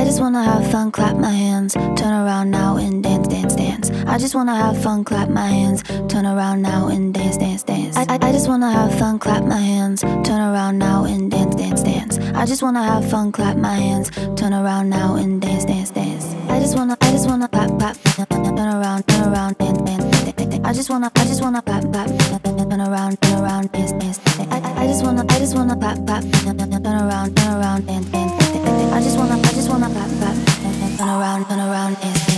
I just wanna have fun, clap my hands, turn around now and dance, dance, dance. I just wanna have fun, clap my hands, turn around now and dance, dance, dance. I just wanna have fun, clap my hands, turn around now and dance, dance, dance. I just wanna have fun, clap my hands, turn around now and dance, dance, dance. I just wanna clap, clap, turn around, dance, dance, dance. I just wanna clap, clap, turn around, dance, dance, dance. I just wanna clap, clap, turn around, dance, dance, dance. I just wanna clap, clap, turn around, dance.